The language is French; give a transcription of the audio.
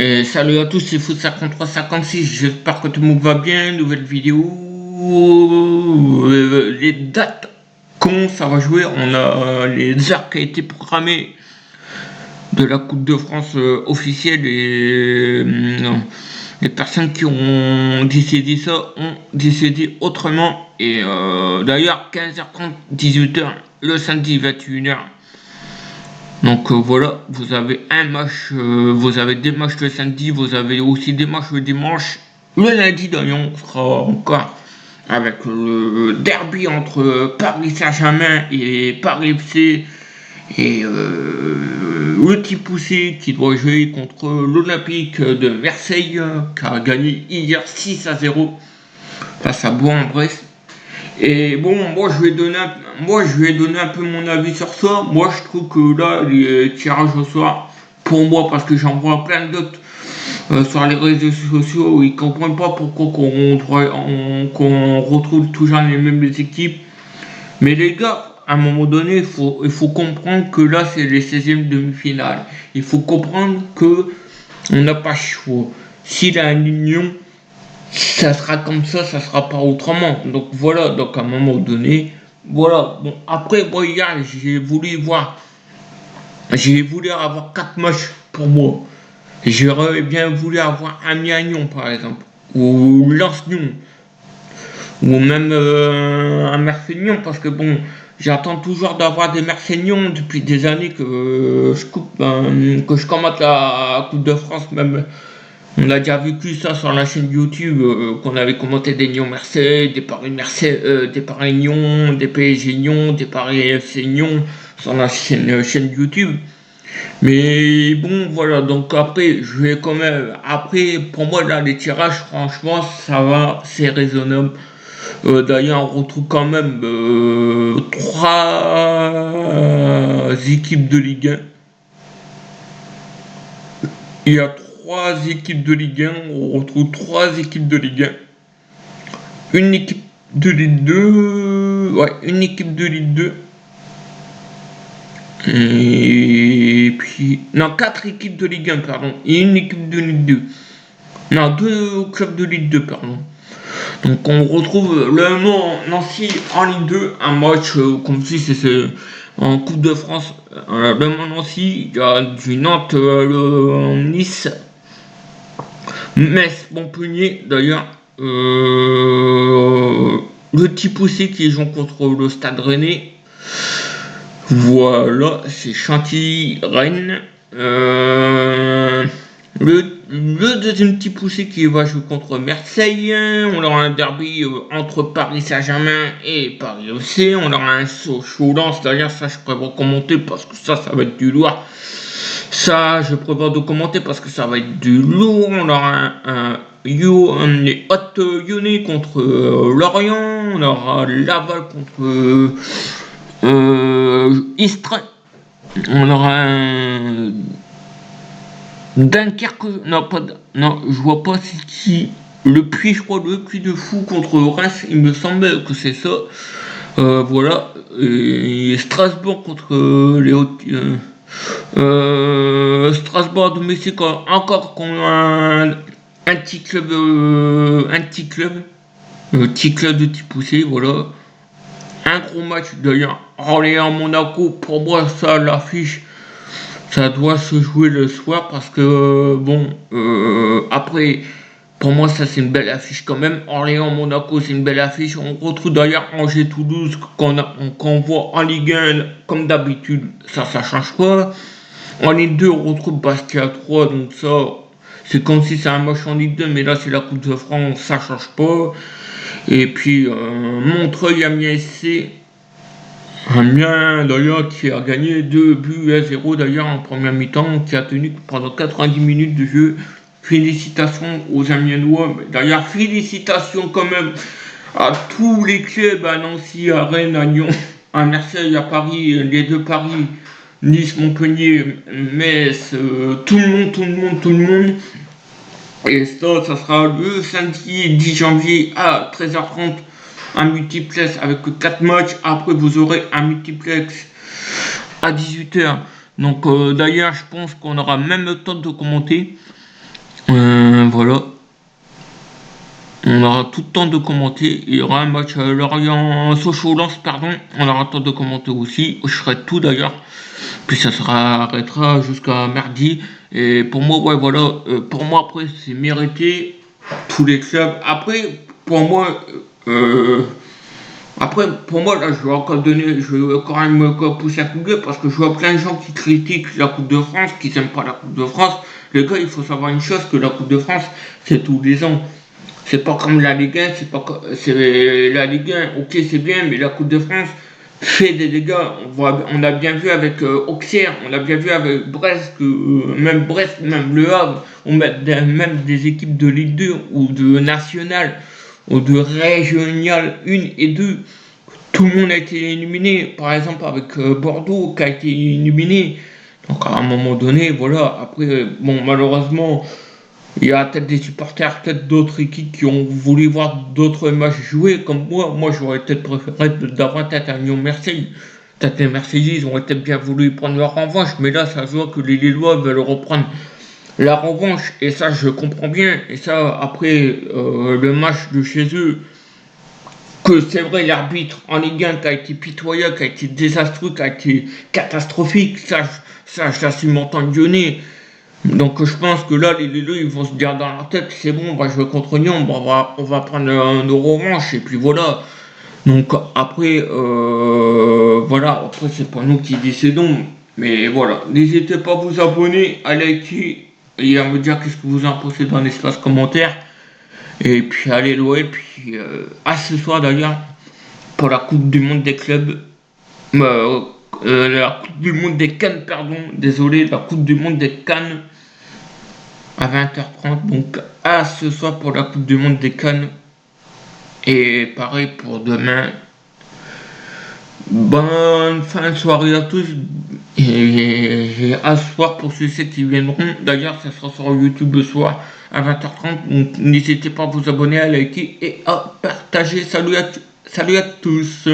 Et salut à tous, c'est Foot5356, j'espère que tout le monde va bien, nouvelle vidéo, les dates, comment ça va jouer, on a les heures qui ont été programmées de la Coupe de France officielle et les personnes qui ont décidé ça ont décidé autrement et d'ailleurs 15h30, 18h, le samedi 21h. Donc voilà, vous avez un match, vous avez des matchs le samedi, vous avez aussi des matchs le dimanche. Le lundi d'ailleurs, on sera encore avec le derby entre Paris Saint-Germain et Paris FC et le petit poussé qui doit jouer contre l'Olympique de Marseille qui a gagné hier 6-0 face à Bourg-en-Bresse. Et bon, moi je vais donner un peu mon avis sur ça. Moi je trouve que là, les tirages au soir, pour moi, parce que j'en vois plein d'autres sur les réseaux sociaux, ils comprennent pas pourquoi qu'on retrouve toujours les mêmes équipes. Mais les gars, à un moment donné, il faut comprendre que là c'est les 16e demi-finales. Il faut comprendre que on n'a pas le choix. S'il a un union, ça sera comme ça sera pas autrement. Donc voilà, donc à un moment donné, voilà. Bon, après, moi, hier, j'ai voulu avoir 4 matchs pour moi. J'aurais bien voulu avoir un Miagnon, par exemple, ou Lens-Nyon, ou même un Marseille-Nyon, parce que bon, j'attends toujours d'avoir des Marseille-Nyon depuis des années que que je commente la Coupe de France, même. On a déjà vécu ça sur la chaîne YouTube, qu'on avait commenté des Nyon-Marseille, des Paris-Marseille, des Paris-Nyon, des PSG-Nyon, des Paris-FC-Nyon sur la chaîne YouTube. Mais bon, voilà, donc après, je vais quand même. Après, pour moi, là, les tirages, franchement, ça va, c'est raisonnable. D'ailleurs, on retrouve quand même 3 équipes de Ligue 1. Il y a 3 équipes de Ligue 1, on retrouve 3 équipes de Ligue 1. Une équipe de Ligue 2, ouais, une équipe de Ligue 2. Et puis, non, 4 équipes de Ligue 1, pardon, et une équipe de Ligue 2. Non, 2 clubs de Ligue 2, pardon. Donc on retrouve le Nancy en Ligue 2, un match comme si c'est en Coupe de France. Le Nancy, il y a du Nantes, Nice, Metz, Montpellier, d'ailleurs. Le petit poussé qui joue contre le Stade Rennais. Voilà, c'est Chantilly-Rennes. Le deuxième petit poussé qui va jouer contre Marseille. On aura un derby entre Paris Saint-Germain et Paris FC. On aura un Sochaux-Lens. D'ailleurs, ça, je prévois commenter parce que ça va être du lourd. Ça, je prévois de commenter parce que ça va être du lourd. On aura les Hautes-Lyonnais contre Lorient. On aura Laval contre Istres. On aura un Dunkerque. Non, je vois pas c'est qui. Le Puy, je crois, le Puy de Fou contre Reims. Il me semble que c'est ça. Voilà. Et Strasbourg contre les Hautes. Strasbourg domestique encore qu'on a un petit club, petit club de petit poussé, voilà. Un gros match d'ailleurs, Orléans-Monaco, pour moi ça l'affiche, ça doit se jouer le soir parce que bon, après, pour moi ça c'est une belle affiche quand même. Orléans-Monaco c'est une belle affiche. On retrouve d'ailleurs Angers-Toulouse qu'on voit en Ligue 1 comme d'habitude, ça change pas. En Ligue 2 on retrouve Bastia 3, donc ça c'est comme si c'est un match en Ligue 2, mais là c'est la Coupe de France, ça change pas. Et puis Montreuil-Amiens SC, Amiens d'ailleurs qui a gagné 2-0 d'ailleurs en première mi-temps, qui a tenu pendant 90 minutes de jeu. Félicitations aux Amiennois. D'ailleurs, félicitations quand même à tous les clubs, à Nancy, à Rennes, à Lyon, à Marseille, à Paris, les deux Paris, Nice, Montpellier, Metz, tout le monde. Et ça sera le samedi 10 janvier à 13h30, un multiplex avec 4 matchs. Après, vous aurez un multiplex à 18h. Donc, d'ailleurs, je pense qu'on aura même le temps de commenter. Voilà. On aura tout le temps de commenter. Il y aura un match Lorient-Sochaux-Lens, pardon. On aura le temps de commenter aussi. Je ferai tout d'ailleurs. Puis ça arrêtera jusqu'à mardi. Et pour moi, ouais, voilà. Pour moi, après, c'est mérité. Tous les clubs. Après, pour moi, là, je vais quand même pousser un coup de gueule parce que je vois plein de gens qui critiquent la Coupe de France, qui n'aiment pas la Coupe de France. Les gars, il faut savoir une chose, que la Coupe de France, c'est tous les ans. C'est pas comme la Ligue 1, c'est la Ligue 1, ok c'est bien, mais la Coupe de France fait des dégâts. On a bien vu avec Auxerre, on a bien vu avec Brest, même Le Havre, on met même des équipes de Ligue 2 ou de National ou de Régional 1 et 2. Tout le monde a été éliminé, par exemple avec Bordeaux qui a été éliminé. Donc à un moment donné, voilà, après, bon malheureusement, il y a peut-être des supporters, peut-être d'autres équipes qui ont voulu voir d'autres matchs jouer comme moi. Moi, j'aurais peut-être préféré d'avoir peut-être un Lyon-Marseille. Peut-être les Marseillais, ils auraient peut-être bien voulu prendre leur revanche, mais là, ça se voit que les Lillois veulent reprendre la revanche. Et ça, je comprends bien. Et ça, après le match de chez eux, que c'est vrai, l'arbitre en Ligue 1 qui a été pitoyable, qui a été désastreux, qui a été catastrophique, ça je l'assume en tant que Lyonnais. Donc je pense que là, les deux, ils vont se dire dans leur tête, c'est bon, on va jouer contre Lyon, on va prendre nos revanches, et puis voilà. Donc après, voilà, après c'est pas nous qui décidons, mais voilà. N'hésitez pas à vous abonner, à liker, et à me dire qu'est-ce que vous en pensez dans l'espace commentaire. Et puis allez l'OL, puis à ce soir d'ailleurs, pour la Coupe du Monde des clubs, euh, la Coupe du Monde des Cannes, pardon, désolé, la Coupe du Monde des Cannes à 20h30. Donc à ce soir pour la Coupe du Monde des Cannes. Et pareil pour demain. Bonne fin de soirée à tous. Et à ce soir pour ceux qui viendront. D'ailleurs, ça sera sur YouTube le soir à 20h30. Donc n'hésitez pas à vous abonner, à liker et à partager. Salut à tous.